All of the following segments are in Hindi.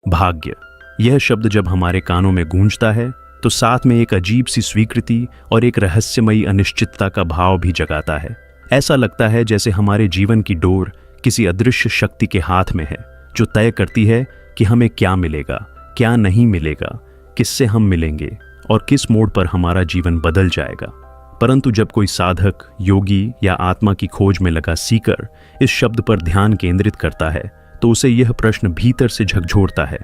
भाग्य, यह शब्द जब हमारे कानों में गूंजता है तो साथ में एक अजीब सी स्वीकृति और एक रहस्यमयी अनिश्चितता का भाव भी जगाता है। ऐसा लगता है जैसे हमारे जीवन की डोर किसी अदृश्य शक्ति के हाथ में है, जो तय करती है कि हमें क्या मिलेगा, क्या नहीं मिलेगा, किससे हम मिलेंगे और किस मोड़ पर हमारा जीवन बदल जाएगा। परंतु जब कोई साधक, योगी या आत्मा की खोज में लगा सीकर इस शब्द पर ध्यान केंद्रित करता है तो उसे यह प्रश्न भीतर से झकझोरता है,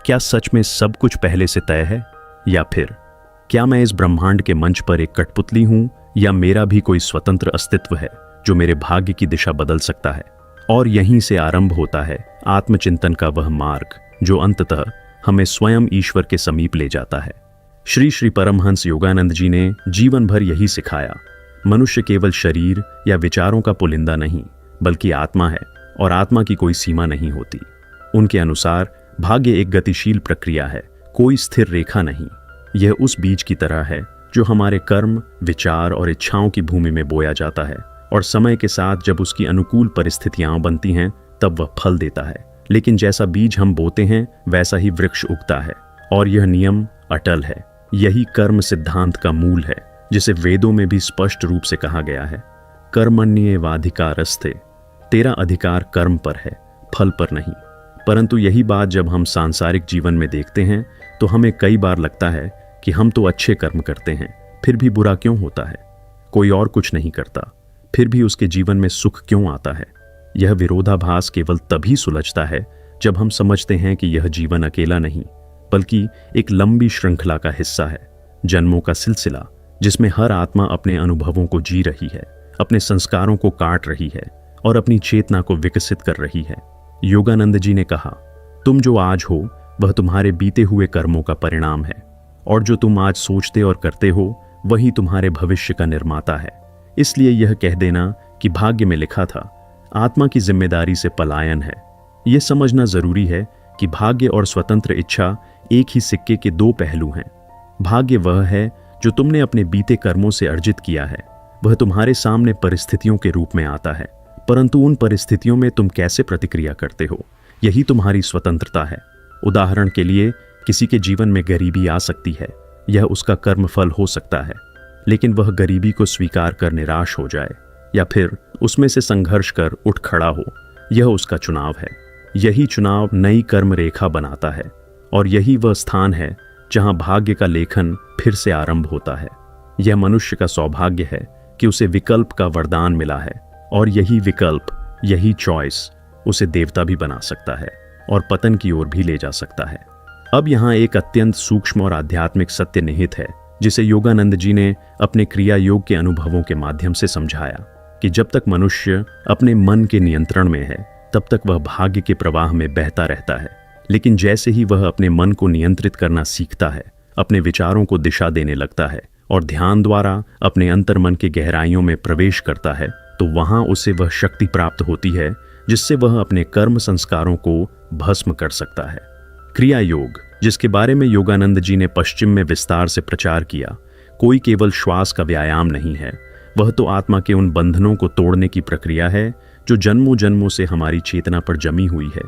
क्या सच में सब कुछ पहले से तय है? या फिर क्या मैं इस ब्रह्मांड के मंच पर एक कठपुतली हूं, या मेरा भी कोई स्वतंत्र अस्तित्व है जो मेरे भाग्य की दिशा बदल सकता है? और यहीं से आरंभ होता है आत्मचिंतन का वह मार्ग जो अंततः हमें स्वयं ईश्वर के समीप ले जाता है। श्री श्री परमहंस योगानंद जी ने जीवन भर यही सिखाया, मनुष्य केवल शरीर या विचारों का पुलिंदा नहीं, बल्कि आत्मा है और आत्मा की कोई सीमा नहीं होती। उनके अनुसार भाग्य एक गतिशील प्रक्रिया है, कोई स्थिर रेखा नहीं। यह उस बीज की तरह है जो हमारे कर्म, विचार और इच्छाओं की भूमि में बोया जाता है, और समय के साथ जब उसकी अनुकूल परिस्थितियां बनती हैं तब वह फल देता है। लेकिन जैसा बीज हम बोते हैं वैसा ही वृक्ष उगता है, और यह नियम अटल है। यही कर्म सिद्धांत का मूल है, जिसे वेदों में भी स्पष्ट रूप से कहा गया है, कर्मण्येवाधिकारस्ते, तेरा अधिकार कर्म पर है, फल पर नहीं। परंतु यही बात जब हम सांसारिक जीवन में देखते हैं तो हमें कई बार लगता है कि हम तो अच्छे कर्म करते हैं, फिर भी बुरा क्यों होता है? कोई और कुछ नहीं करता, फिर भी उसके जीवन में सुख क्यों आता है? यह विरोधाभास केवल तभी सुलझता है जब हम समझते हैं कि यह जीवन अकेला नहीं, बल्कि एक लंबी श्रृंखला का हिस्सा है, जन्मों का सिलसिला, जिसमें हर आत्मा अपने अनुभवों को जी रही है, अपने संस्कारों को काट रही है और अपनी चेतना को विकसित कर रही है। योगानंद जी ने कहा, तुम जो आज हो वह तुम्हारे बीते हुए कर्मों का परिणाम है, और जो तुम आज सोचते और करते हो वही तुम्हारे भविष्य का निर्माता है। इसलिए यह कह देना कि भाग्य में लिखा था, आत्मा की जिम्मेदारी से पलायन है, यह समझना जरूरी है कि भाग्य और स्वतंत्र इच्छा एक ही सिक्के के दो पहलू हैं। भाग्य वह है जो तुमने अपने बीते कर्मों से अर्जित किया है, वह तुम्हारे सामने परिस्थितियों के रूप में आता है, परंतु उन परिस्थितियों में तुम कैसे प्रतिक्रिया करते हो, यही तुम्हारी स्वतंत्रता है। उदाहरण के लिए, किसी के जीवन में गरीबी आ सकती है, यह उसका कर्मफल हो सकता है, लेकिन वह गरीबी को स्वीकार कर निराश हो जाए या फिर उसमें से संघर्ष कर उठ खड़ा हो, यह उसका चुनाव है। यही चुनाव नई कर्म रेखा बनाता है, और यही वह स्थान है जहां भाग्य का लेखन फिर से आरंभ होता है। यह मनुष्य का सौभाग्य है कि उसे विकल्प का वरदान मिला है, और यही विकल्प, यही चॉइस उसे देवता भी बना सकता है और पतन की ओर भी ले जा सकता है। अब यहाँ एक अत्यंत सूक्ष्म और आध्यात्मिक सत्य निहित है, जिसे योगानंद जी ने अपने क्रिया योग के अनुभवों के माध्यम से समझाया कि जब तक मनुष्य अपने मन के नियंत्रण में है तब तक वह भाग्य के प्रवाह में बहता रहता है, लेकिन जैसे ही वह अपने मन को नियंत्रित करना सीखता है, अपने विचारों को दिशा देने लगता है और ध्यान द्वारा अपने अंतर्मन के गहराइयों में प्रवेश करता है, तो वहां उसे वह शक्ति प्राप्त होती है जिससे वह अपने कर्म संस्कारों को भस्म कर सकता है। क्रिया योग, जिसके बारे में योगानंद जी ने पश्चिम में विस्तार से प्रचार किया, कोई केवल श्वास का व्यायाम नहीं है, वह तो आत्मा के उन बंधनों को तोड़ने की प्रक्रिया है जो जन्मों जन्मों से हमारी चेतना पर जमी हुई है।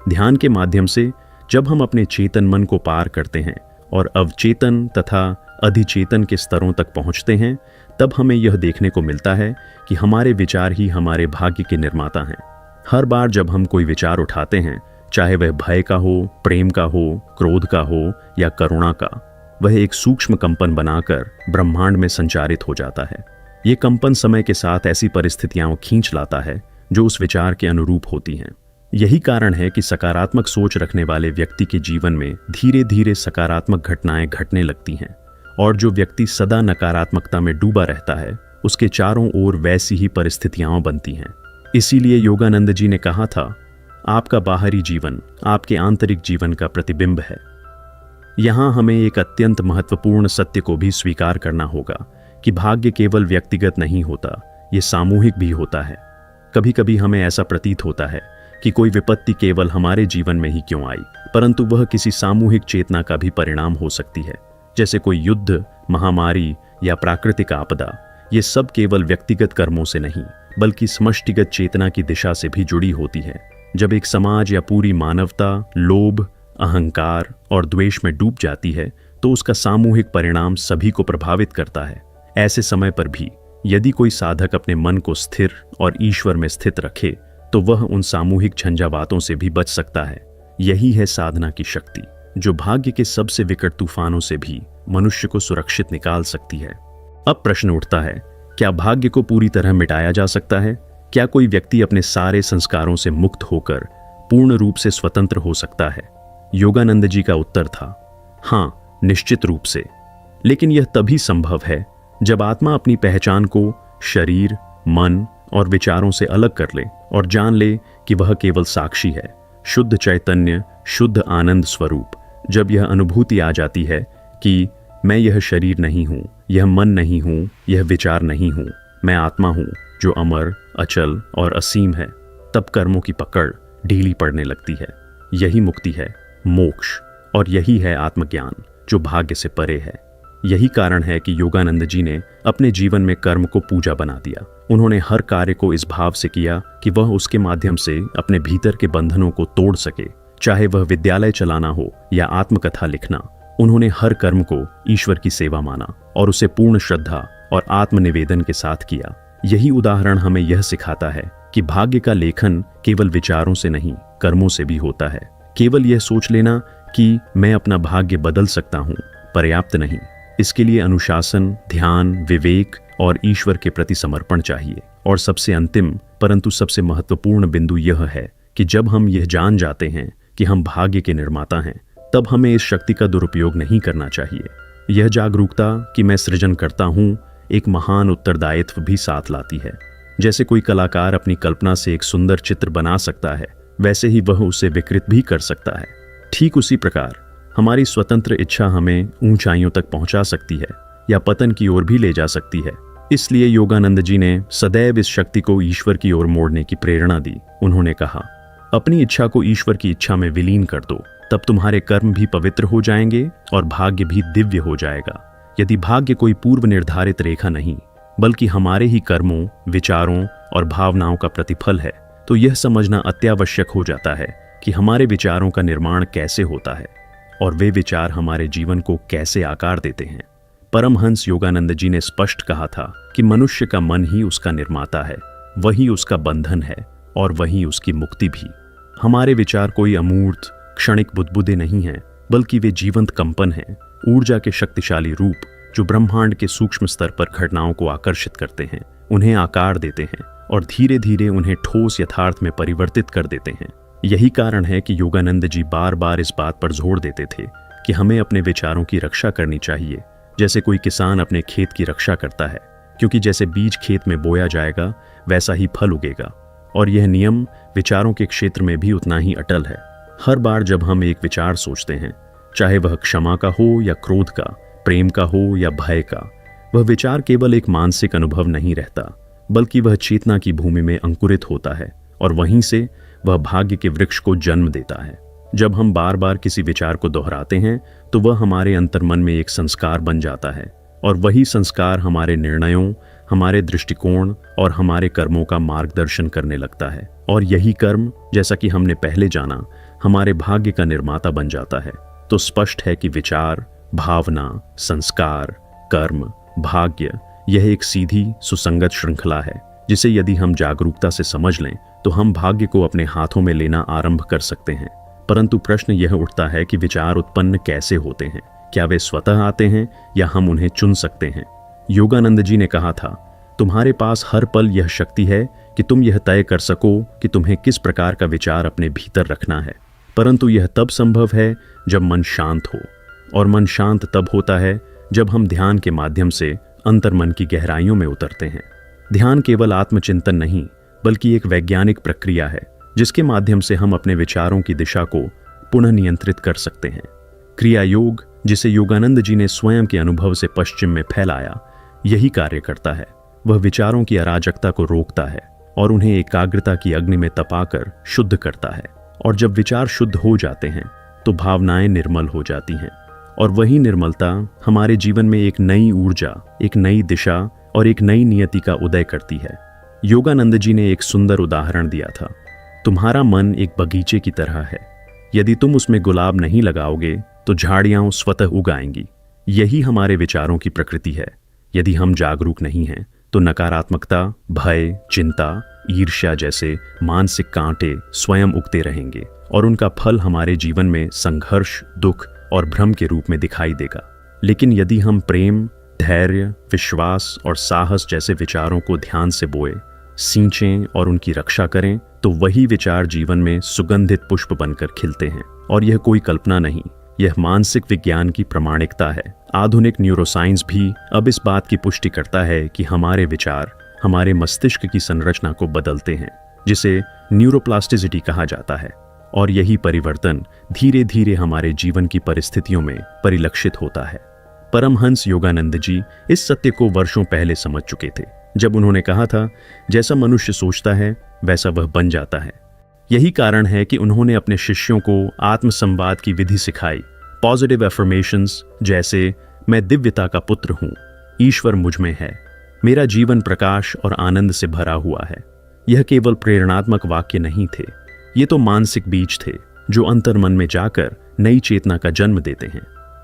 ध्यान के माध्यम से जब हम अपने चेतन मन को पार करते हैं और अवचेतन तथा अधिचेतन के स्तरों तक पहुंचते हैं, तब हमें यह देखने को मिलता है कि हमारे विचार ही हमारे भाग्य के निर्माता हैं। हर बार जब हम कोई विचार उठाते हैं, चाहे वह भय का हो, प्रेम का हो, क्रोध का हो या करुणा का, वह एक सूक्ष्म कंपन बनाकर ब्रह्मांड में संचारित हो जाता है। ये कंपन समय के साथ ऐसी परिस्थितियां खींच लाता है जो उस विचार के अनुरूप होती हैं। यही कारण है कि सकारात्मक सोच रखने वाले व्यक्ति के जीवन में धीरे धीरे सकारात्मक घटनाएं घटने लगती हैं, और जो व्यक्ति सदा नकारात्मकता में डूबा रहता है उसके चारों ओर वैसी ही परिस्थितियां बनती हैं। इसीलिए योगानंद जी ने कहा था, आपका बाहरी जीवन आपके आंतरिक जीवन का प्रतिबिंब है। यहाँ हमें एक अत्यंत महत्वपूर्ण सत्य को भी स्वीकार करना होगा कि भाग्य केवल व्यक्तिगत नहीं होता, ये सामूहिक भी होता है। कभी कभी हमें ऐसा प्रतीत होता है कि कोई विपत्ति केवल हमारे जीवन में ही क्यों आई, परंतु वह किसी सामूहिक चेतना का भी परिणाम हो सकती है, जैसे कोई युद्ध, महामारी या प्राकृतिक आपदा। ये सब केवल व्यक्तिगत कर्मों से नहीं बल्कि समष्टिगत चेतना की दिशा से भी जुड़ी होती है। जब एक समाज या पूरी मानवता लोभ, अहंकार और द्वेष में डूब जाती है तो उसका सामूहिक परिणाम सभी को प्रभावित करता है। ऐसे समय पर भी यदि कोई साधक अपने मन को स्थिर और ईश्वर में स्थित रखे तो वह उन सामूहिक झंझावातों से भी बच सकता है। यही है साधना की शक्ति, जो भाग्य के सबसे विकट तूफानों से भी मनुष्य को सुरक्षित निकाल सकती है। अब प्रश्न उठता है, क्या भाग्य को पूरी तरह मिटाया जा सकता है? क्या कोई व्यक्ति अपने सारे संस्कारों से मुक्त होकर पूर्ण रूप से स्वतंत्र हो सकता है? योगानंद जी का उत्तर था, हाँ, निश्चित रूप से। लेकिन यह तभी संभव है जब आत्मा अपनी पहचान को शरीर, मन और विचारों से अलग कर ले और जान ले कि वह केवल साक्षी है, शुद्ध चैतन्य, शुद्ध आनंद स्वरूप। जब यह अनुभूति आ जाती है कि मैं यह शरीर नहीं हूँ, यह मन नहीं हूँ, यह विचार नहीं हूँ, मैं आत्मा हूँ जो अमर, अचल और असीम है, तब कर्मों की पकड़ ढीली पड़ने लगती है। यही मुक्ति है, मोक्ष, और यही है आत्मज्ञान जो भाग्य से परे है। यही कारण है कि योगानंद जी ने अपने जीवन में कर्म को पूजा बना दिया। उन्होंने हर कार्य को इस भाव से किया कि वह उसके माध्यम से अपने भीतर के बंधनों को तोड़ सके, चाहे वह विद्यालय चलाना हो या आत्मकथा लिखना। उन्होंने हर कर्म को ईश्वर की सेवा माना और उसे पूर्ण श्रद्धा और आत्मनिवेदन के साथ किया। यही उदाहरण हमें यह सिखाता है कि भाग्य का लेखन केवल विचारों से नहीं, कर्मों से भी होता है। केवल यह सोच लेना कि मैं अपना भाग्य बदल सकता हूँ पर्याप्त नहीं। इसके लिए अनुशासन, ध्यान, विवेक और ईश्वर के प्रति समर्पण चाहिए। और सबसे अंतिम परंतु सबसे महत्वपूर्ण बिंदु यह है कि जब हम यह जान जाते हैं कि हम भाग्य के निर्माता हैं, तब हमें इस शक्ति का दुरुपयोग नहीं करना चाहिए। यह जागरूकता कि मैं सृजन करता हूँ एक महान उत्तरदायित्व भी साथ लाती है। जैसे कोई कलाकार अपनी कल्पना से एक सुंदर चित्र बना सकता है, वैसे ही वह उसे विकृत भी कर सकता है। ठीक उसी प्रकार हमारी स्वतंत्र इच्छा हमें ऊंचाइयों तक पहुंचा सकती है या पतन की ओर भी ले जा सकती है। इसलिए योगानंद जी ने सदैव इस शक्ति को ईश्वर की ओर मोड़ने की प्रेरणा दी। उन्होंने कहा, अपनी इच्छा को ईश्वर की इच्छा में विलीन कर दो, तब तुम्हारे कर्म भी पवित्र हो जाएंगे और भाग्य भी दिव्य हो जाएगा। यदि भाग्य कोई पूर्व निर्धारित रेखा नहीं, बल्कि हमारे ही कर्मों, विचारों और भावनाओं का प्रतिफल है, तो यह समझना अत्यावश्यक हो जाता है कि हमारे विचारों का निर्माण कैसे होता है और वे विचार हमारे जीवन को कैसे आकार देते हैं। परमहंस योगानंद जी ने स्पष्ट कहा था कि मनुष्य का मन ही उसका निर्माता है, वही उसका बंधन है और वही उसकी मुक्ति भी। हमारे विचार कोई अमूर्त, क्षणिक बुदबुदे नहीं हैं, बल्कि वे जीवंत कंपन हैं, ऊर्जा के शक्तिशाली रूप जो ब्रह्मांड के सूक्ष्म स्तर पर घटनाओं को आकर्षित करते हैं, उन्हें आकार देते हैं और धीरे धीरे उन्हें ठोस यथार्थ में परिवर्तित कर देते हैं। यही कारण है कि योगानंद जी बार बार इस बात पर जोर देते थे कि हमें अपने विचारों की रक्षा करनी चाहिए, जैसे कोई किसान अपने खेत की रक्षा करता है, क्योंकि जैसे बीज खेत में बोया जाएगा वैसा ही फल उगेगा। और यह नियम विचारों के क्षेत्र में भी उतना ही अटल है। हर बार जब हम एक विचार सोचते हैं, चाहे वह क्षमा का हो या क्रोध का, प्रेम का हो या भय का, वह विचार केवल एक मानसिक अनुभव नहीं रहता, बल्कि वह चेतना की भूमि में अंकुरित होता है और वहीं से वह भाग्य के वृक्ष को जन्म देता है। जब हम बार बार किसी विचार को दोहराते हैं तो वह हमारे अंतर्मन में एक संस्कार बन जाता है और वही संस्कार हमारे निर्णयों, हमारे दृष्टिकोण और हमारे कर्मों का मार्गदर्शन करने लगता है। और यही कर्म, जैसा कि हमने पहले जाना, हमारे भाग्य का निर्माता बन जाता है। तो स्पष्ट है कि विचार, भावना, संस्कार, कर्म, भाग्य, यह एक सीधी सुसंगत श्रृंखला है जिसे यदि हम जागरूकता से समझ लें तो हम भाग्य को अपने हाथों में लेना आरंभ कर सकते हैं। परंतु प्रश्न यह उठता है कि विचार उत्पन्न कैसे होते हैं? क्या वे स्वतः आते हैं या हम उन्हें चुन सकते हैं? योगानंद जी ने कहा था, तुम्हारे पास हर पल यह शक्ति है कि तुम यह तय कर सको कि तुम्हें किस प्रकार का विचार अपने भीतर रखना है। परंतु यह तब संभव है जब मन शांत हो, और मन शांत तब होता है जब हम ध्यान के माध्यम से अंतर्मन की गहराइयों में उतरते हैं। ध्यान केवल आत्मचिंतन नहीं, बल्कि एक वैज्ञानिक प्रक्रिया है जिसके माध्यम से हम अपने विचारों की दिशा को पुनः नियंत्रित कर सकते हैं। क्रिया योग, जिसे योगानंद जी ने स्वयं के अनुभव से पश्चिम में फैलाया, यही कार्य करता है। वह विचारों की अराजकता को रोकता है और उन्हें एकाग्रता की अग्नि में तपाकर शुद्ध करता है। और जब विचार शुद्ध हो जाते हैं तो भावनाएं निर्मल हो जाती हैं, और वही निर्मलता हमारे जीवन में एक नई ऊर्जा, एक नई दिशा और एक नई नियति का उदय करती है। योगानंद जी ने एक सुंदर उदाहरण दिया था, तुम्हारा मन एक बगीचे की तरह है। यदि तुम उसमें गुलाब नहीं लगाओगे तो झाड़ियां स्वतः उग आएंगी। यही हमारे विचारों की प्रकृति है। यदि हम जागरूक नहीं हैं तो नकारात्मकता, भय, चिंता, ईर्ष्या जैसे मानसिक कांटे स्वयं उगते रहेंगे और उनका फल हमारे जीवन में संघर्ष, दुख और भ्रम के रूप में दिखाई देगा। लेकिन यदि हम प्रेम, धैर्य, विश्वास और साहस जैसे विचारों को ध्यान से बोए, सींचें और उनकी रक्षा करें तो वही विचार जीवन में सुगंधित पुष्प बनकर खिलते हैं। और यह कोई कल्पना नहीं, यह मानसिक विज्ञान की प्रामाणिकता है। आधुनिक न्यूरोसाइंस भी अब इस बात की पुष्टि करता है कि हमारे विचार हमारे मस्तिष्क की संरचना को बदलते हैं, जिसे न्यूरोप्लास्टिसिटी कहा जाता है। और यही परिवर्तन धीरे धीरे हमारे जीवन की परिस्थितियों में परिलक्षित होता है। परमहंस योगानंद जी इस सत्य को वर्षों पहले समझ चुके थे, जब उन्होंने कहा था, जैसा मनुष्य सोचता है वैसा वह बन जाता है। यही कारण है कि उन्होंने अपने शिष्यों को आत्मसंवाद की विधि सिखाई। पॉजिटिव एफर्मेशंस जैसे, मैं दिव्यता का पुत्र हूँ, ईश्वर मुझ में है, मेरा जीवन प्रकाश और आनंद से भरा हुआ है। यह केवल प्रेरणात्मक वाक्य नहीं थे, ये तो मानसिक बीज थे जो अंतर्मन में जाकर नई चेतना का जन्म देते हैं।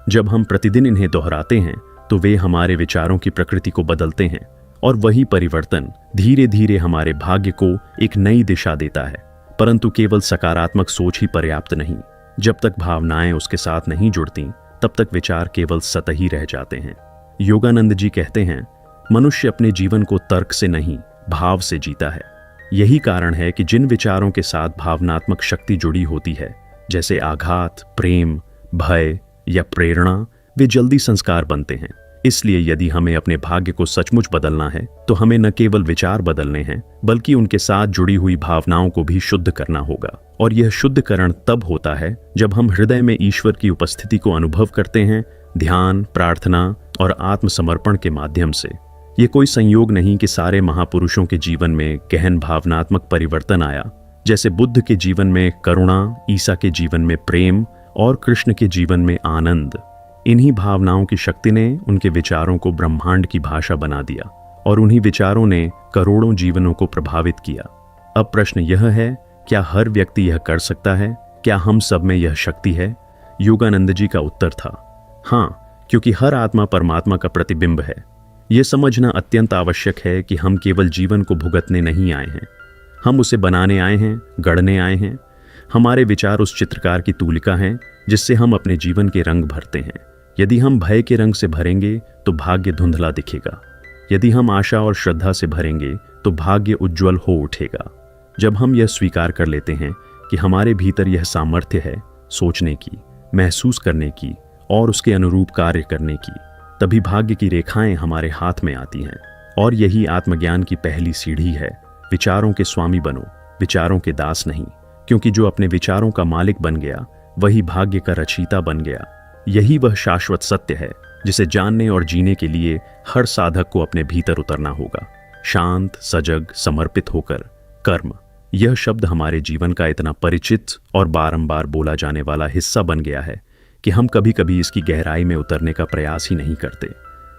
जब हम प्रतिदिन इन्हें दोहराते हैं तो वे हमारे विचारों की प्रकृति को बदलते हैं और वही परिवर्तन धीरे धीरे हमारे भाग्य को एक नई दिशा देता है। परंतु केवल सकारात्मक सोच ही पर्याप्त नहीं। जब तक भावनाएं उसके साथ नहीं जुड़ती तब तक विचार केवल सतही रह जाते हैं। योगानंद जी कहते हैं, मनुष्य अपने जीवन को तर्क से नहीं, भाव से जीता है। यही कारण है कि जिन विचारों के साथ भावनात्मक शक्ति जुड़ी होती है, जैसे आघात, प्रेम, भय या प्रेरणा, वे जल्दी संस्कार बनते हैं। इसलिए यदि हमें अपने भाग्य को सचमुच बदलना है तो हमें न केवल विचार बदलने हैं बल्कि उनके साथ जुड़ी हुई भावनाओं को भी शुद्ध करना होगा। और यह शुद्धकरण तब होता है जब हम हृदय में ईश्वर की उपस्थिति को अनुभव करते हैं, ध्यान, प्रार्थना और आत्मसमर्पण के माध्यम से। ये कोई संयोग नहीं कि सारे महापुरुषों के जीवन में गहन भावनात्मक परिवर्तन आया। जैसे बुद्ध के जीवन में करुणा, ईसा के जीवन में प्रेम और कृष्ण के जीवन में आनंद। इन्हीं भावनाओं की शक्ति ने उनके विचारों को ब्रह्मांड की भाषा बना दिया और उन्हीं विचारों ने करोड़ों जीवनों को प्रभावित किया। अब प्रश्न यह है, क्या हर व्यक्ति यह कर सकता है? क्या हम सब में यह शक्ति है? योगानंद जी का उत्तर था हाँ, क्योंकि हर आत्मा परमात्मा का प्रतिबिंब है। यह समझना अत्यंत आवश्यक है कि हम केवल जीवन को भुगतने नहीं आए हैं, हम उसे बनाने आए हैं, गढ़ने आए हैं। हमारे विचार उस चित्रकार की तूलिका हैं जिससे हम अपने जीवन के रंग भरते हैं। यदि हम भय के रंग से भरेंगे तो भाग्य धुंधला दिखेगा। यदि हम आशा और श्रद्धा से भरेंगे तो भाग्य उज्जवल हो उठेगा। जब हम यह स्वीकार कर लेते हैं कि हमारे भीतर यह सामर्थ्य है सोचने की, महसूस करने की और उसके अनुरूप कार्य करने की, तभी भाग्य की रेखाएं हमारे हाथ में आती हैं। और यही आत्मज्ञान की पहली सीढ़ी है। विचारों के स्वामी बनो, विचारों के दास नहीं, क्योंकि जो अपने विचारों का मालिक बन गया वही भाग्य का रचयिता बन गया। यही वह शाश्वत सत्य है जिसे जानने और जीने के लिए हर साधक को अपने भीतर उतरना होगा। शांत, सजग, समर्पित होकर कर्म, यह शब्द हमारे जीवन का इतना परिचित और बारंबार बोला जाने वाला हिस्सा बन गया है कि हम कभी कभी इसकी गहराई में उतरने का प्रयास ही नहीं करते।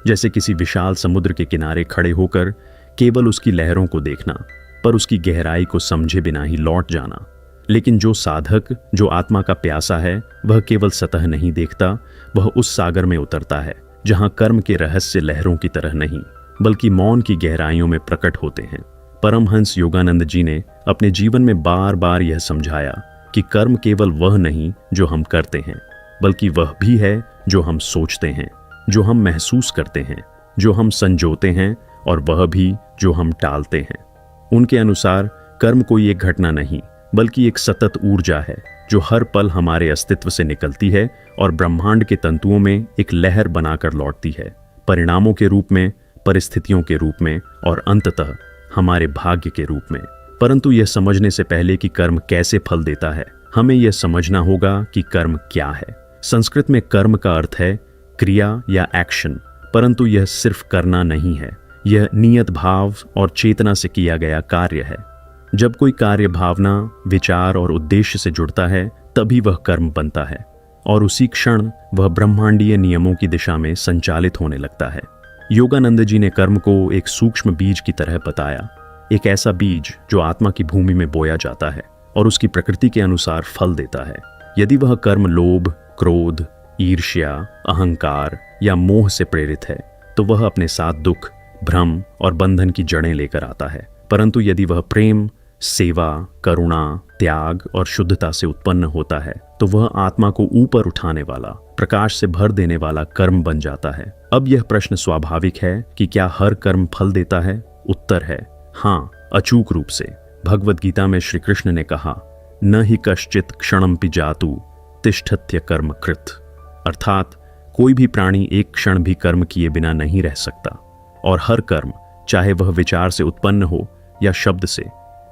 जैसे किसी विशाल समुद्र के किनारे खड़े होकर केवल उसकी लहरों को देखना, पर उसकी गहराई को समझे बिना ही लौट जाना। लेकिन जो साधक, जो आत्मा का प्यासा है, वह केवल सतह नहीं देखता, वह उस सागर में उतरता है जहां कर्म के रहस्य लहरों की तरह नहीं बल्कि मौन की गहराइयों में प्रकट होते हैं। परमहंस योगानंद जी ने अपने जीवन में बार बार यह समझाया कि कर्म केवल वह नहीं जो हम करते हैं, बल्कि वह भी है जो हम सोचते हैं, जो हम महसूस करते हैं, जो हम संजोते हैं और वह भी जो हम टालते हैं। उनके अनुसार कर्म कोई एक घटना नहीं बल्कि एक सतत ऊर्जा है जो हर पल हमारे अस्तित्व से निकलती है और ब्रह्मांड के तंतुओं में एक लहर बनाकर लौटती है, परिणामों के रूप में, परिस्थितियों के रूप में और अंततः हमारे भाग्य के रूप में। परंतु यह समझने से पहले कि कर्म कैसे फल देता है, हमें यह समझना होगा कि कर्म क्या है। संस्कृत में कर्म का अर्थ है क्रिया या एक्शन, परंतु यह सिर्फ करना नहीं है, यह नियत भाव और चेतना से किया गया कार्य है। जब कोई कार्य भावना, विचार और उद्देश्य से जुड़ता है तभी वह कर्म बनता है और उसी क्षण वह ब्रह्मांडीय नियमों की दिशा में संचालित होने लगता है। योगानंद जी ने कर्म को एक सूक्ष्म बीज की तरह बताया, एक ऐसा बीज जो आत्मा की भूमि में बोया जाता है और उसकी प्रकृति के अनुसार फल देता है। यदि वह कर्म लोभ, क्रोध, ईर्ष्या, अहंकार या मोह से प्रेरित है तो वह अपने साथ दुख, भ्रम और बंधन की जड़ें लेकर आता है। परंतु यदि वह प्रेम, सेवा, करुणा, त्याग और शुद्धता से उत्पन्न होता है तो वह आत्मा को ऊपर उठाने वाला, प्रकाश से भर देने वाला कर्म बन जाता है। अब यह प्रश्न स्वाभाविक है कि क्या हर कर्म फल देता है? उत्तर है हाँ, अचूक रूप से। भगवद गीता में श्री कृष्ण ने कहा, न ही कश्चित क्षणमपि जातु तिष्ठत्य कर्म कृत, अर्थात कोई भी प्राणी एक क्षण भी कर्म किए बिना नहीं रह सकता, और हर कर्म, चाहे वह विचार से उत्पन्न हो या शब्द से,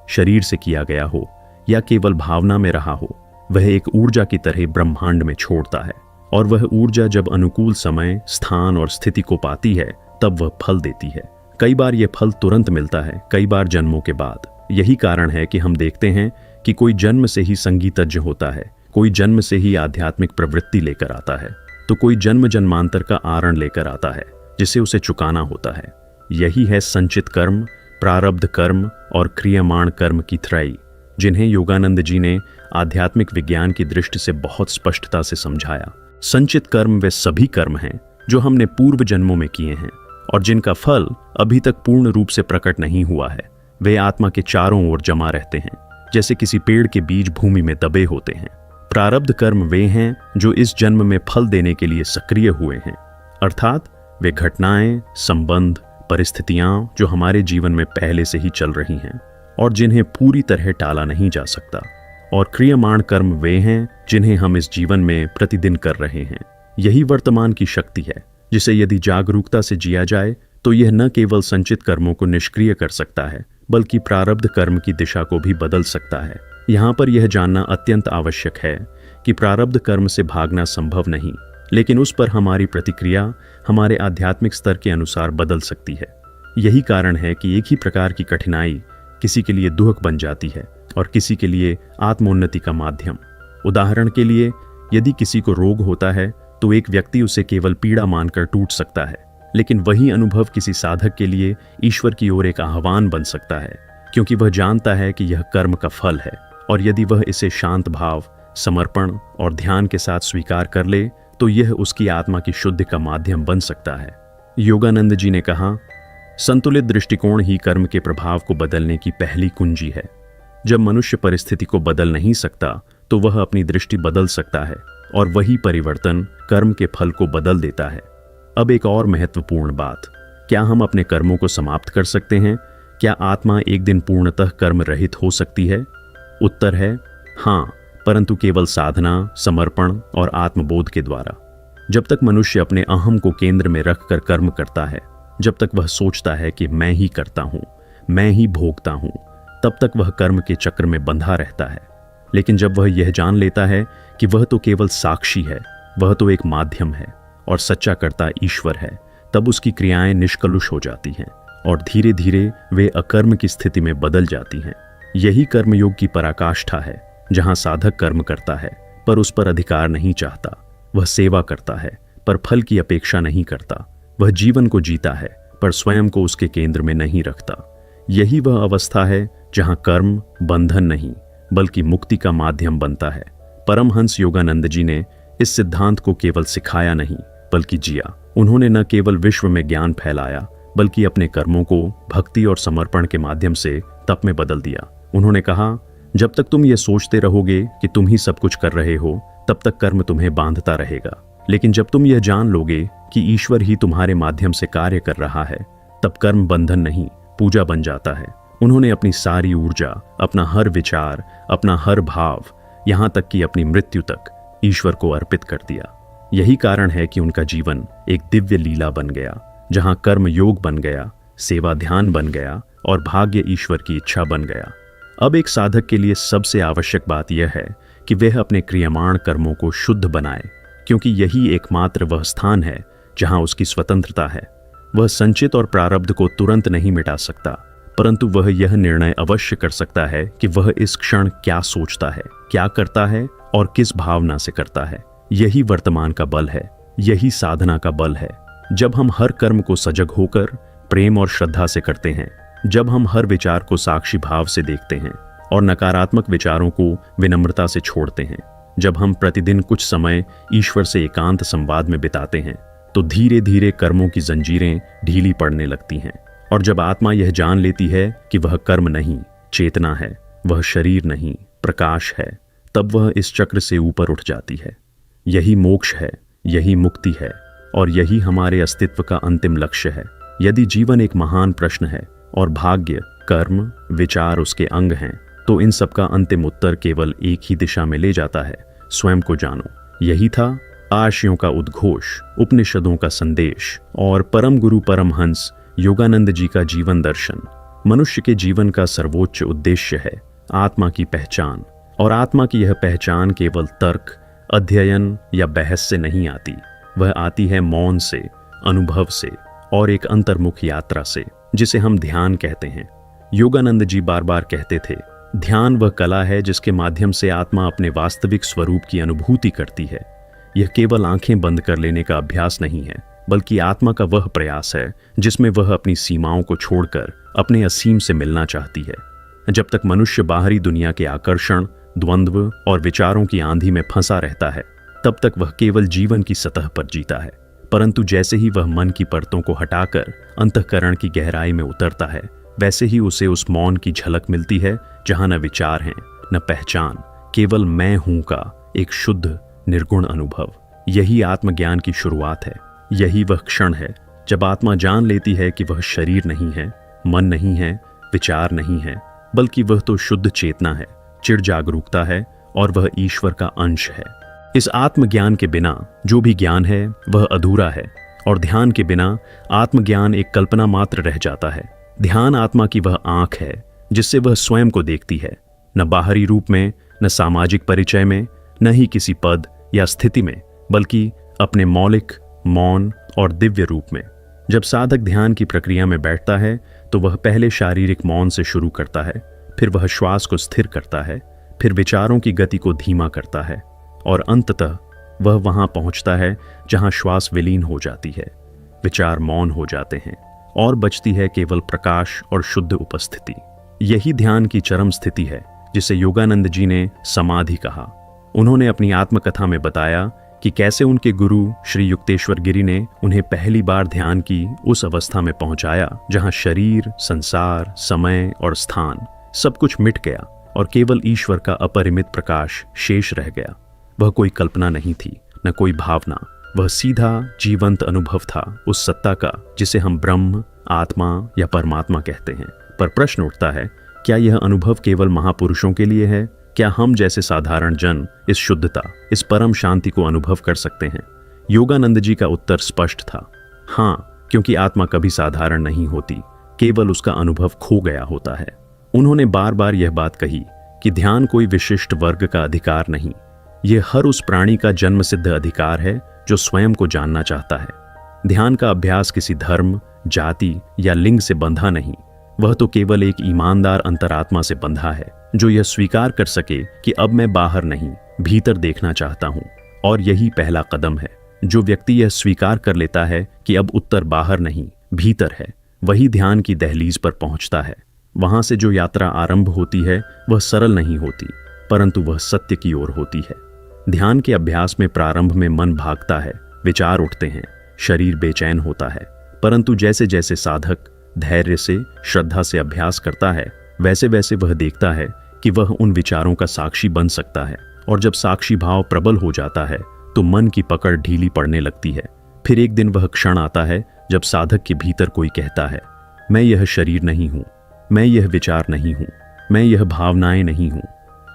शरीर से किया गया हो या केवल भावना में रहा हो, वह एक ऊर्जा की तरह ब्रह्मांड में छोड़ता है, और वह ऊर्जा जब अनुकूल समय, स्थान और स्थिति को पाती है तब वह फल देती है। कई बार यह फल तुरंत मिलता है, कई बार जन्मों के बाद। यही कारण है कि हम देखते हैं कि कोई जन्म से ही संगीतज्ञ होता है, कोई जन्म से ही आध्यात्मिक प्रवृत्ति लेकर आता है, तो कोई जन्म जन्मांतर का आरण लेकर आता है जिसे उसे चुकाना होता है। यही है संचित कर्म, प्रारब्ध कर्म और क्रियमाण कर्म की त्रयी, जिन्हें योगानंद जी ने आध्यात्मिक विज्ञान की दृष्टि से बहुत स्पष्टता से समझाया। संचित कर्म वे सभी कर्म हैं जो हमने पूर्व जन्मों में किए हैं और जिनका फल अभी तक पूर्ण रूप से प्रकट नहीं हुआ है। वे आत्मा के चारों ओर जमा रहते हैं, जैसे किसी पेड़ के बीज भूमि में दबे होते हैं। प्रारब्ध कर्म वे हैं जो इस जन्म में फल देने के लिए सक्रिय हुए हैं, अर्थात वे घटनाएं, संबंध, परिस्थितियां जो हमारे जीवन में पहले से ही चल रही हैं और जिन्हें पूरी तरह टाला नहीं जा सकता। और क्रियमाण कर्म वे हैं जिन्हें हम इस जीवन में प्रतिदिन कर रहे हैं। यही वर्तमान की शक्ति है, जिसे यदि जागरूकता से जिया जाए तो यह न केवल संचित कर्मों को निष्क्रिय कर सकता है, बल्कि प्रारब्ध कर्म की दिशा को भी बदल सकता है। यहाँ पर यह जानना अत्यंत आवश्यक है कि प्रारब्ध कर्म से भागना संभव नहीं, लेकिन उस पर हमारी प्रतिक्रिया हमारे आध्यात्मिक स्तर के अनुसार बदल सकती है। यही कारण है कि एक ही प्रकार की कठिनाई किसी के लिए दुख बन जाती है और किसी के लिए आत्मोन्नति का माध्यम। उदाहरण के लिए, यदि किसी को रोग होता है तो एक व्यक्ति उसे केवल पीड़ा मानकर टूट सकता है, लेकिन वही अनुभव किसी साधक के लिए ईश्वर की ओर एक आह्वान बन सकता है, क्योंकि वह जानता है कि यह कर्म का फल है, और यदि वह इसे शांत भाव, समर्पण और ध्यान के साथ स्वीकार कर ले तो यह उसकी आत्मा की शुद्धि का माध्यम बन सकता है। योगानंद जी ने कहा, संतुलित दृष्टिकोण ही कर्म के प्रभाव को बदलने की पहली कुंजी है। जब मनुष्य परिस्थिति को बदल नहीं सकता तो वह अपनी दृष्टि बदल सकता है, और वही परिवर्तन कर्म के फल को बदल देता है। अब एक और महत्वपूर्ण बात, क्या हम अपने कर्मों को समाप्त कर सकते हैं? क्या आत्मा एक दिन पूर्णतः कर्म रहित हो सकती है? उत्तर है हाँ, परंतु केवल साधना, समर्पण और आत्मबोध के द्वारा। जब तक मनुष्य अपने अहम को केंद्र में रखकर कर्म करता है, जब तक वह सोचता है कि मैं ही करता हूँ, मैं ही भोगता हूँ, तब तक वह कर्म के चक्र में बंधा रहता है। लेकिन जब वह यह जान लेता है कि वह तो केवल साक्षी है, वह तो एक माध्यम है और सच्चा कर्ता ईश्वर है, तब उसकी क्रियाएं निष्कलुष हो जाती हैं और धीरे धीरे वे अकर्म की स्थिति में बदल जाती हैं। यही कर्मयोग की पराकाष्ठा है, जहां साधक कर्म करता है पर उस पर अधिकार नहीं चाहता। वह सेवा करता है पर फल की अपेक्षा नहीं करता। वह जीवन को जीता है पर स्वयं को उसके केंद्र में नहीं रखता। यही वह अवस्था है जहां कर्म बंधन नहीं बल्कि मुक्ति का माध्यम बनता है। परमहंस योगानंद जी ने इस सिद्धांत को केवल सिखाया नहीं बल्कि जिया। उन्होंने न केवल विश्व में ज्ञान फैलाया बल्कि अपने कर्मों को भक्ति और समर्पण के माध्यम से तप में बदल दिया। उन्होंने कहा, जब तक तुम ये सोचते रहोगे कि तुम ही सब कुछ कर रहे हो, तब तक कर्म तुम्हें बांधता रहेगा। लेकिन जब तुम यह जान लोगे कि ईश्वर ही तुम्हारे माध्यम से कार्य कर रहा है, तब कर्म बंधन नहीं, पूजा बन जाता है। उन्होंने अपनी सारी ऊर्जा, अपना हर विचार, अपना हर भाव, यहाँ तक कि अपनी मृत्यु तक ईश्वर को अर्पित कर दिया। यही कारण है कि उनका जीवन एक दिव्य लीला बन गया, जहाँ कर्म योग बन गया, सेवा ध्यान बन गया और भाग्य ईश्वर की इच्छा बन गया। अब एक साधक के लिए सबसे आवश्यक बात यह है कि वह अपने क्रियमाण कर्मों को शुद्ध बनाए, क्योंकि यही एकमात्र वह स्थान है जहां उसकी स्वतंत्रता है। वह संचित और प्रारब्ध को तुरंत नहीं मिटा सकता, परंतु वह यह निर्णय अवश्य कर सकता है कि वह इस क्षण क्या सोचता है, क्या करता है और किस भावना से करता है। यही वर्तमान का बल है, यही साधना का बल है। जब हम हर कर्म को सजग होकर प्रेम और श्रद्धा से करते हैं, जब हम हर विचार को साक्षी भाव से देखते हैं और नकारात्मक विचारों को विनम्रता से छोड़ते हैं, जब हम प्रतिदिन कुछ समय ईश्वर से एकांत संवाद में बिताते हैं तो धीरे धीरे कर्मों की जंजीरें ढीली पड़ने लगती हैं। और जब आत्मा यह जान लेती है कि वह कर्म नहीं, चेतना है, वह शरीर नहीं, प्रकाश है, तब वह इस चक्र से ऊपर उठ जाती है। यही मोक्ष है, यही मुक्ति है और यही हमारे अस्तित्व का अंतिम लक्ष्य है। यदि जीवन एक महान प्रश्न है और भाग्य, कर्म, विचार उसके अंग हैं, तो इन सब का अंतिम उत्तर केवल एक ही दिशा में ले जाता है, स्वयं को जानो। यही था आर्षियों का उद्घोष, उपनिषदों का संदेश और परम गुरु परमहंस योगानंद जी का जीवन दर्शन। मनुष्य के जीवन का सर्वोच्च उद्देश्य है आत्मा की पहचान, और आत्मा की यह पहचान केवल तर्क, अध्ययन या बहस से नहीं आती। वह आती है मौन से, अनुभव से और एक अंतर्मुख यात्रा से, जिसे हम ध्यान कहते हैं। योगानंद जी बार बार कहते थे, ध्यान वह कला है जिसके माध्यम से आत्मा अपने वास्तविक स्वरूप की अनुभूति करती है। यह केवल आंखें बंद कर लेने का अभ्यास नहीं है, बल्कि आत्मा का वह प्रयास है जिसमें वह अपनी सीमाओं को छोड़कर अपने असीम से मिलना चाहती है। जब तक मनुष्य बाहरी दुनिया के आकर्षण, द्वंद्व और विचारों की आंधी में फंसा रहता है, तब तक वह केवल जीवन की सतह पर जीता है। परंतु जैसे ही वह मन की परतों को हटाकर अंतःकरण की गहराई में उतरता है, वैसे ही उसे उस मौन की झलक मिलती है जहां न विचार हैं, न पहचान, केवल मैं हूं का एक शुद्ध निर्गुण अनुभव। यही आत्मज्ञान की शुरुआत है। यही वह क्षण है जब आत्मा जान लेती है कि वह शरीर नहीं है, मन नहीं है, विचार नहीं है, बल्कि वह तो शुद्ध चेतना है, चिर जागरूकता है और वह ईश्वर का अंश है। इस आत्मज्ञान के बिना जो भी ज्ञान है वह अधूरा है, और ध्यान के बिना आत्मज्ञान एक कल्पना मात्र रह जाता है। ध्यान आत्मा की वह आंख है जिससे वह स्वयं को देखती है, न बाहरी रूप में, न सामाजिक परिचय में, न ही किसी पद या स्थिति में, बल्कि अपने मौलिक, मौन और दिव्य रूप में। जब साधक ध्यान की प्रक्रिया में बैठता है तो वह पहले शारीरिक मौन से शुरू करता है, फिर वह श्वास को स्थिर करता है, फिर विचारों की गति को धीमा करता है और अंततः वह वहां पहुंचता है जहां श्वास विलीन हो जाती है, विचार मौन हो जाते हैं और बचती है केवल प्रकाश और शुद्ध उपस्थिति। यही ध्यान की चरम स्थिति है जिसे योगानंद जी ने समाधि कहा। उन्होंने अपनी आत्मकथा में बताया कि कैसे उनके गुरु श्री युक्तेश्वर गिरि ने उन्हें पहली बार ध्यान की उस अवस्था में पहुंचाया जहां शरीर, संसार, समय और स्थान सब कुछ मिट गया और केवल ईश्वर का अपरिमित प्रकाश शेष रह गया। वह कोई कल्पना नहीं थी, न कोई भावना, वह सीधा जीवंत अनुभव था उस सत्ता का जिसे हम ब्रह्म, आत्मा या परमात्मा कहते हैं। पर प्रश्न उठता है, क्या यह अनुभव केवल महापुरुषों के लिए है? क्या हम जैसे साधारण जन इस शुद्धता, इस परम शांति को अनुभव कर सकते हैं? योगानंद जी का उत्तर स्पष्ट था, हाँ, क्योंकि आत्मा कभी साधारण नहीं होती, केवल उसका अनुभव खो गया होता है। उन्होंने बार बार यह बात कही कि ध्यान कोई विशिष्ट वर्ग का अधिकार नहीं, यह हर उस प्राणी का जन्मसिद्ध अधिकार है जो स्वयं को जानना चाहता है। ध्यान का अभ्यास किसी धर्म, जाति या लिंग से बंधा नहीं, वह तो केवल एक ईमानदार अंतरात्मा से बंधा है जो यह स्वीकार कर सके कि अब मैं बाहर नहीं, भीतर देखना चाहता हूं। और यही पहला कदम है। जो व्यक्ति यह स्वीकार कर लेता है कि अब उत्तर बाहर नहीं, भीतर है, वही ध्यान की दहलीज पर पहुंचता है। वहां से जो यात्रा आरंभ होती है वह सरल नहीं होती, परंतु वह सत्य की ओर होती है। ध्यान के अभ्यास में प्रारंभ में मन भागता है, विचार उठते हैं, शरीर बेचैन होता है, परंतु जैसे जैसे साधक धैर्य से, श्रद्धा से अभ्यास करता है, वैसे वैसे वह देखता है कि वह उन विचारों का साक्षी बन सकता है। और जब साक्षी भाव प्रबल हो जाता है तो मन की पकड़ ढीली पड़ने लगती है। फिर एक दिन वह क्षण आता है जब साधक के भीतर कोई कहता है, मैं यह शरीर नहीं हूं, मैं यह विचार नहीं हूं, मैं यह भावनाएं नहीं हूं।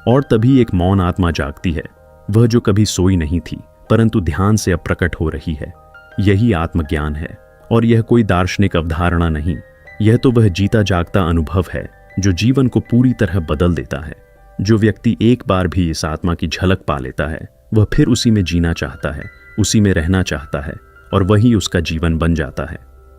और तभी एक मौन आत्मा जागती है, वह जो कभी सोई नहीं थी परंतु ध्यान से अब प्रकट हो रही है। यही आत्मज्ञान है, और यह कोई दार्शनिक अवधारणा नहीं, यह तो वह जीता जागता अनुभव है जो जीवन को पूरी तरह बदल देता है। जो व्यक्ति एक बार भी इस आत्मा की झलक पा लेता है, वह फिर उसी में जीना चाहता है, उसी में रहना चाहता है, और वही उसका जीवन बन जाता है।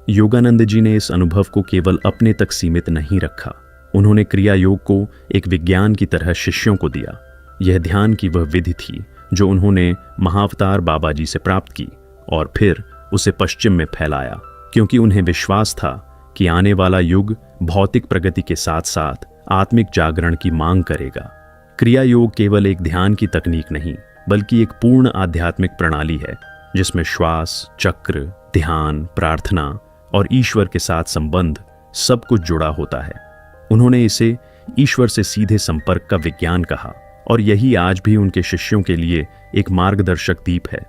योगानंद जी ने इस अनुभव को केवल अपने तक सीमित नहीं रखा, उन्होंने क्रिया योग को एक विज्ञान की तरह शिष्यों को दिया। यह ध्यान की वह विधि थी जो उन्होंने महाअवतार बाबा जी से प्राप्त की और फिर उसे पश्चिम में फैलाया, क्योंकि उन्हें विश्वास था कि आने वाला युग भौतिक प्रगति के साथ साथ आत्मिक जागरण की मांग करेगा। क्रिया योग केवल एक ध्यान की तकनीक नहीं, बल्कि एक पूर्ण आध्यात्मिक प्रणाली है जिसमें श्वास, चक्र, ध्यान, प्रार्थना और ईश्वर के साथ संबंध सब कुछ जुड़ा होता है। उन्होंने इसे ईश्वर से सीधे संपर्क का विज्ञान कहा और यही आज भी उनके शिष्यों के लिए एक मार्गदर्शक दीप है।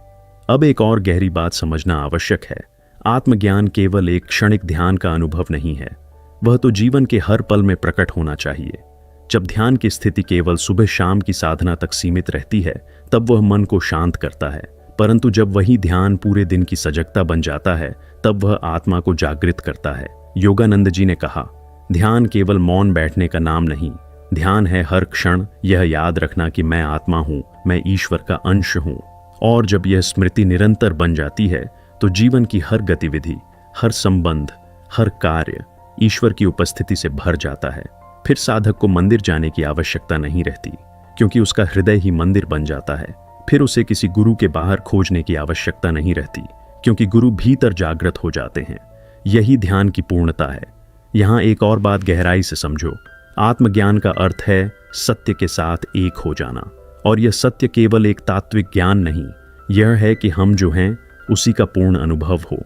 अब एक और गहरी बात समझना आवश्यक है। आत्मज्ञान केवल एक क्षणिक ध्यान का अनुभव नहीं है, वह तो जीवन के हर पल में प्रकट होना चाहिए। जब ध्यान की स्थिति केवल सुबह शाम की साधना तक सीमित रहती है तब वह मन को शांत करता है, परंतु जब वही ध्यान पूरे दिन की सजगता बन जाता है तब वह आत्मा को जागृत करता है। योगानंद जी ने कहा, ध्यान केवल मौन बैठने का नाम नहीं, ध्यान है हर क्षण यह याद रखना कि मैं आत्मा हूँ, मैं ईश्वर का अंश हूँ। और जब यह स्मृति निरंतर बन जाती है तो जीवन की हर गतिविधि, हर संबंध, हर कार्य ईश्वर की उपस्थिति से भर जाता है। फिर साधक को मंदिर जाने की आवश्यकता नहीं रहती, क्योंकि उसका हृदय ही मंदिर बन जाता है। फिर उसे किसी गुरु के बाहर खोजने की आवश्यकता नहीं रहती, क्योंकि गुरु भीतर जागृत हो जाते हैं। यही ध्यान की पूर्णता है। यहाँ एक और बात गहराई से समझो। आत्मज्ञान का अर्थ है सत्य के साथ एक हो जाना, और यह सत्य केवल एक तात्विक ज्ञान नहीं, यह है कि हम जो हैं उसी का पूर्ण अनुभव हो।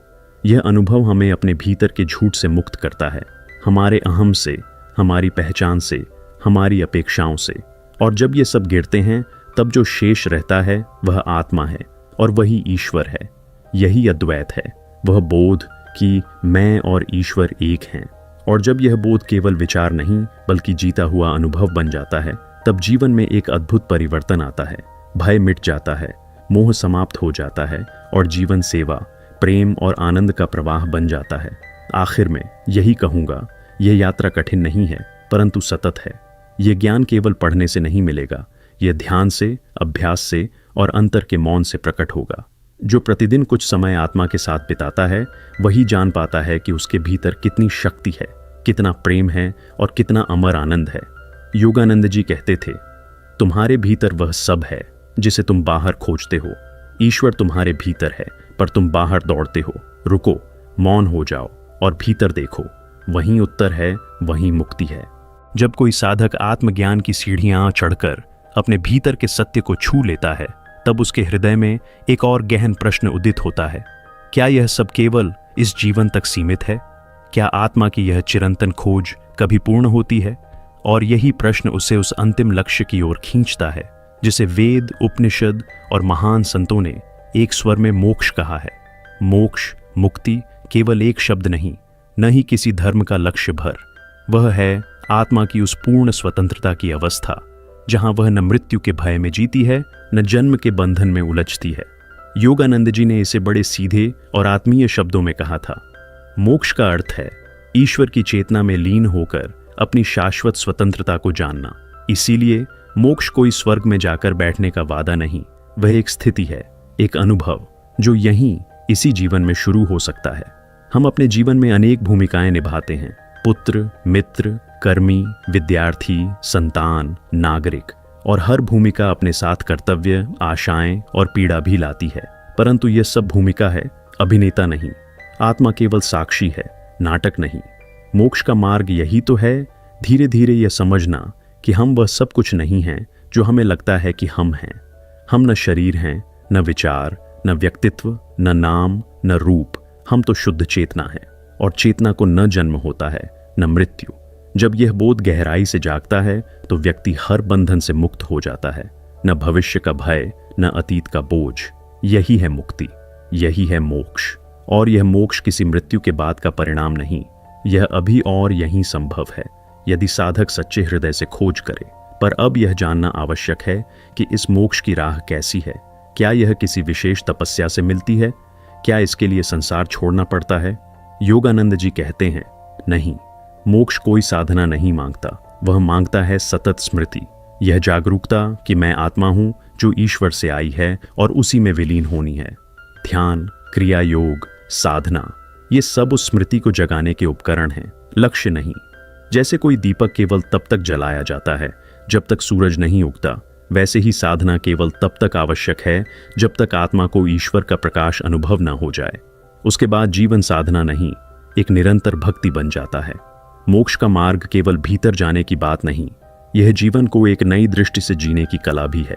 यह अनुभव हमें अपने भीतर के झूठ से मुक्त करता है, हमारे अहम से, हमारी पहचान से, हमारी अपेक्षाओं से। और जब ये सब गिरते हैं तब जो शेष रहता है वह आत्मा है और वही ईश्वर है। यही अद्वैत है, वह बोध कि मैं और ईश्वर एक हैं। और जब यह बोध केवल विचार नहीं बल्कि जीता हुआ अनुभव बन जाता है तब जीवन में एक अद्भुत परिवर्तन आता है। भय मिट जाता है, मोह समाप्त हो जाता है और जीवन सेवा, प्रेम और आनंद का प्रवाह बन जाता है। आखिर में यही कहूँगा, यह यात्रा कठिन नहीं है परंतु सतत है। यह ज्ञान केवल पढ़ने से नहीं मिलेगा, यह ध्यान से, अभ्यास से और अंतर के मौन से प्रकट होगा। जो प्रतिदिन कुछ समय आत्मा के साथ बिताता है वही जान पाता है कि उसके भीतर कितनी शक्ति है, कितना प्रेम है और कितना अमर आनंद है। योगानंद जी कहते थे, तुम्हारे भीतर वह सब है जिसे तुम बाहर खोजते हो। ईश्वर तुम्हारे भीतर है पर तुम बाहर दौड़ते हो। रुको, मौन हो जाओ और भीतर देखो, वहीं उत्तर है, वहीं मुक्ति है। जब कोई साधक आत्मज्ञान की सीढ़ियां चढ़कर अपने भीतर के सत्य को छू लेता है तब उसके हृदय में एक और गहन प्रश्न उदित होता है, क्या यह सब केवल इस जीवन तक सीमित है? क्या आत्मा की यह चिरंतन खोज कभी पूर्ण होती है? और यही प्रश्न उसे उस अंतिम लक्ष्य की ओर खींचता है जिसे वेद, उपनिषद और महान संतों ने एक स्वर में मोक्ष कहा है। मोक्ष, मुक्ति केवल एक शब्द नहीं, न ही किसी धर्म का लक्ष्य भर, वह है आत्मा की उस पूर्ण स्वतंत्रता की अवस्था जहां वह न मृत्यु के भय में जीती है न जन्म के बंधन में उलझती है। योगानंद जी ने इसे बड़े सीधे और आत्मीय शब्दों में कहा था, मोक्ष का अर्थ है ईश्वर की चेतना में लीन होकर अपनी शाश्वत स्वतंत्रता को जानना। इसीलिए मोक्ष कोई स्वर्ग में जाकर बैठने का वादा नहीं, वह एक स्थिति है, एक अनुभव जो यहीं इसी जीवन में शुरू हो सकता है। हम अपने जीवन में अनेक भूमिकाएं निभाते हैं, पुत्र, मित्र, कर्मी, विद्यार्थी, संतान, नागरिक, और हर भूमिका अपने साथ कर्तव्य, आशाएं और पीड़ा भी लाती है। परंतु यह सब भूमिका है, अभिनेता नहीं। आत्मा केवल साक्षी है, नाटक नहीं। मोक्ष का मार्ग यही तो है, धीरे धीरे यह समझना कि हम वह सब कुछ नहीं हैं जो हमें लगता है कि हम हैं। हम न शरीर हैं, न विचार, न व्यक्तित्व, न नाम, न रूप। हम तो शुद्ध चेतना है, और चेतना को न जन्म होता है न मृत्यु। जब यह बोध गहराई से जागता है तो व्यक्ति हर बंधन से मुक्त हो जाता है, न भविष्य का भय, न अतीत का बोझ। यही है मुक्ति, यही है मोक्ष। और यह मोक्ष किसी मृत्यु के बाद का परिणाम नहीं, यह अभी और यहीं संभव है यदि साधक सच्चे हृदय से खोज करे। पर अब यह जानना आवश्यक है कि इस मोक्ष की राह कैसी है। क्या यह किसी विशेष तपस्या से मिलती है? क्या इसके लिए संसार छोड़ना पड़ता है? योगानंद जी कहते हैं, नहीं, मोक्ष कोई साधना नहीं मांगता, वह मांगता है सतत स्मृति। यह जागरूकता कि मैं आत्मा हूं जो ईश्वर से आई है और उसी में विलीन होनी है। ध्यान, क्रिया, योग, साधना, ये सब उस स्मृति को जगाने के उपकरण हैं, लक्ष्य नहीं। जैसे कोई दीपक केवल तब तक जलाया जाता है जब तक सूरज नहीं उगता, वैसे ही साधना केवल तब तक आवश्यक है जब तक आत्मा को ईश्वर का प्रकाश अनुभव न हो जाए। उसके बाद जीवन साधना नहीं, एक निरंतर भक्ति बन जाता है। मोक्ष का मार्ग केवल भीतर जाने की बात नहीं, यह जीवन को एक नई दृष्टि से जीने की कला भी है।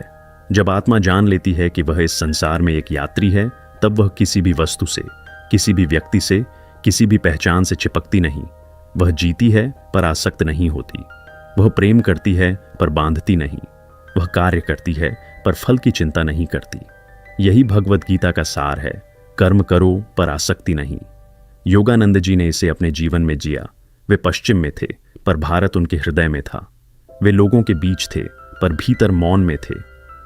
जब आत्मा जान लेती है कि वह इस संसार में एक यात्री है, तब वह किसी भी वस्तु से, किसी भी व्यक्ति से, किसी भी पहचान से चिपकती नहीं। वह जीती है पर आसक्त नहीं होती। वह प्रेम करती है पर बांधती नहीं। वह कार्य करती है पर फल की चिंता नहीं करती। यही भगवद गीता का सार है, कर्म करो पर आसक्ति नहीं। योगानंद जी ने इसे अपने जीवन में जिया। वे पश्चिम में थे पर भारत उनके हृदय में था। वे लोगों के बीच थे पर भीतर मौन में थे।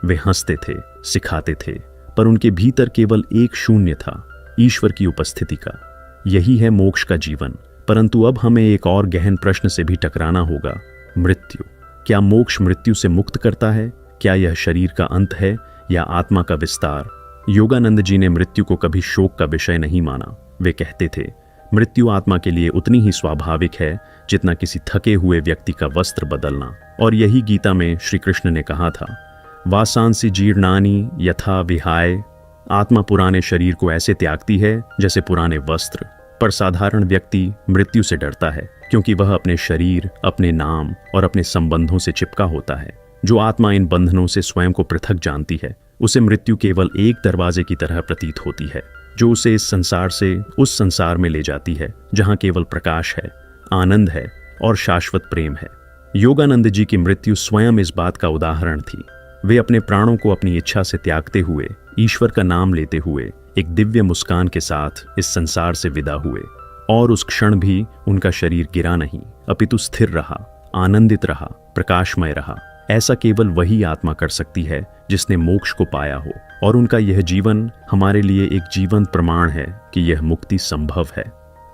वे हंसते थे, सिखाते थे, पर उनके भीतर केवल एक शून्य था, ईश्वर की उपस्थिति का। यही है मोक्ष का जीवन। परंतु अब हमें एक और गहन प्रश्न से भी टकराना होगा, मृत्यु। क्या मोक्ष मृत्यु से मुक्त करता है? क्या यह शरीर का अंत है या आत्मा का विस्तार? योगानंद जी ने मृत्यु को कभी शोक का विषय नहीं माना। वे कहते थे, मृत्यु आत्मा के लिए उतनी ही स्वाभाविक है जितना किसी थके हुए व्यक्ति का वस्त्र बदलना। और यही गीता में श्री कृष्ण ने कहा था, वासांसि जीर्णानि यथा विहाय। आत्मा पुराने शरीर को ऐसे त्यागती है जैसे पुराने वस्त्र। पर साधारण व्यक्ति मृत्यु से डरता है क्योंकि वह अपने शरीर, अपने नाम और अपने संबंधों से चिपका होता है। जो आत्मा इन बंधनों से स्वयं को पृथक जानती है, उसे मृत्यु केवल एक दरवाजे की तरह प्रतीत होती है, जो उसे इस संसार से उस संसार में ले जाती है जहां केवल प्रकाश है, आनंद है और शाश्वत प्रेम है। योगानंद जी की मृत्यु स्वयं इस बात का उदाहरण थी। वे अपने प्राणों को अपनी इच्छा से त्यागते हुए, ईश्वर का नाम लेते हुए, एक दिव्य मुस्कान के साथ इस संसार से विदा हुए। और उस क्षण भी उनका शरीर गिरा नहीं, अपितु स्थिर रहा, आनंदित रहा, प्रकाशमय रहा। ऐसा केवल वही आत्मा कर सकती है जिसने मोक्ष को पाया हो। और उनका यह जीवन हमारे लिए एक जीवंत प्रमाण है कि यह मुक्ति संभव है।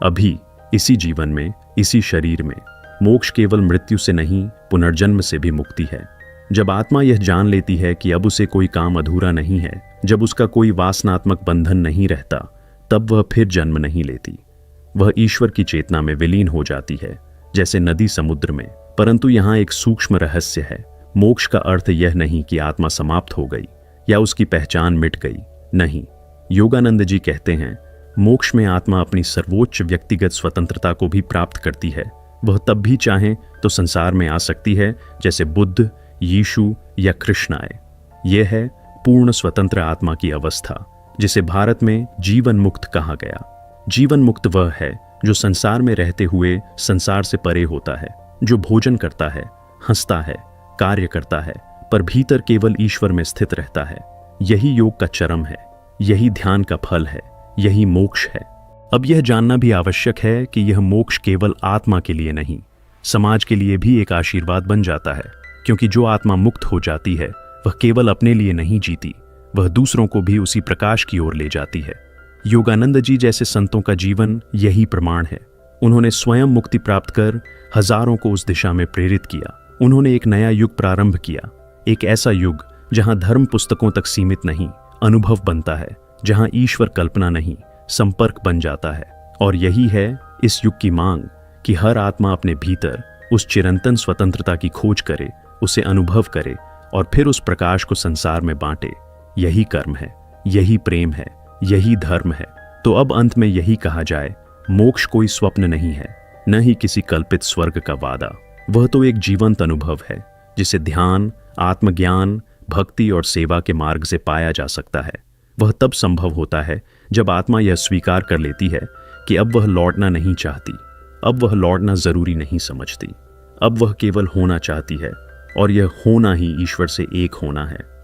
अभी इसी जीवन में, इसी शरीर में। मोक्ष केवल मृत्यु से नहीं, पुनर्जन्म से भी मुक्ति है। जब आत्मा यह जान लेती है कि अब उसे कोई काम अधूरा नहीं है, जब उसका कोई वासनात्मक बंधन नहीं रहता, तब वह फिर जन्म नहीं लेती। वह ईश्वर की चेतना में विलीन हो जाती है, जैसे नदी समुद्र में। परंतु यहाँ एक सूक्ष्म रहस्य है। मोक्ष का अर्थ यह नहीं कि आत्मा समाप्त हो गई या उसकी पहचान मिट गई। नहीं, योगानंद जी कहते हैं, मोक्ष में आत्मा अपनी सर्वोच्च व्यक्तिगत स्वतंत्रता को भी प्राप्त करती है। वह तब भी चाहे तो संसार में आ सकती है, जैसे बुद्ध, यीशु या कृष्ण आए। यह है पूर्ण स्वतंत्र आत्मा की अवस्था, जिसे भारत में जीवन मुक्त कहा गया। जीवन मुक्त वह है जो संसार में रहते हुए संसार से परे होता है, जो भोजन करता है, हंसता है, कार्य करता है, पर भीतर केवल ईश्वर में स्थित रहता है। यही योग का चरम है, यही ध्यान का फल है, यही मोक्ष है। अब यह जानना भी आवश्यक है कि यह मोक्ष केवल आत्मा के लिए नहीं, समाज के लिए भी एक आशीर्वाद बन जाता है। क्योंकि जो आत्मा मुक्त हो जाती है, वह केवल अपने लिए नहीं जीती, वह दूसरों को भी उसी प्रकाश की ओर ले जाती है। योगानंद जी जैसे संतों का जीवन यही प्रमाण है। उन्होंने स्वयं मुक्ति प्राप्त कर हजारों को उस दिशा में प्रेरित किया। उन्होंने एक नया युग प्रारंभ किया, एक ऐसा युग जहां धर्म पुस्तकों तक सीमित नहीं, अनुभव बनता है, जहां ईश्वर कल्पना नहीं, संपर्क बन जाता है। और यही है इस युग की मांग कि हर आत्मा अपने भीतर उस चिरंतन स्वतंत्रता की खोज करे, उसे अनुभव करे और फिर उस प्रकाश को संसार में बांटे। यही कर्म है, यही प्रेम है, यही धर्म है। तो अब अंत में यही कहा जाए, मोक्ष कोई स्वप्न नहीं है, न ही किसी कल्पित स्वर्ग का वादा। वह तो एक जीवंत अनुभव है जिसे ध्यान, आत्मज्ञान, भक्ति और सेवा के मार्ग से पाया जा सकता है। वह तब संभव होता है जब आत्मा यह स्वीकार कर लेती है कि अब वह लौटना नहीं चाहती, अब वह लौटना जरूरी नहीं समझती, अब वह केवल होना चाहती है और यह होना ही ईश्वर से एक होना है।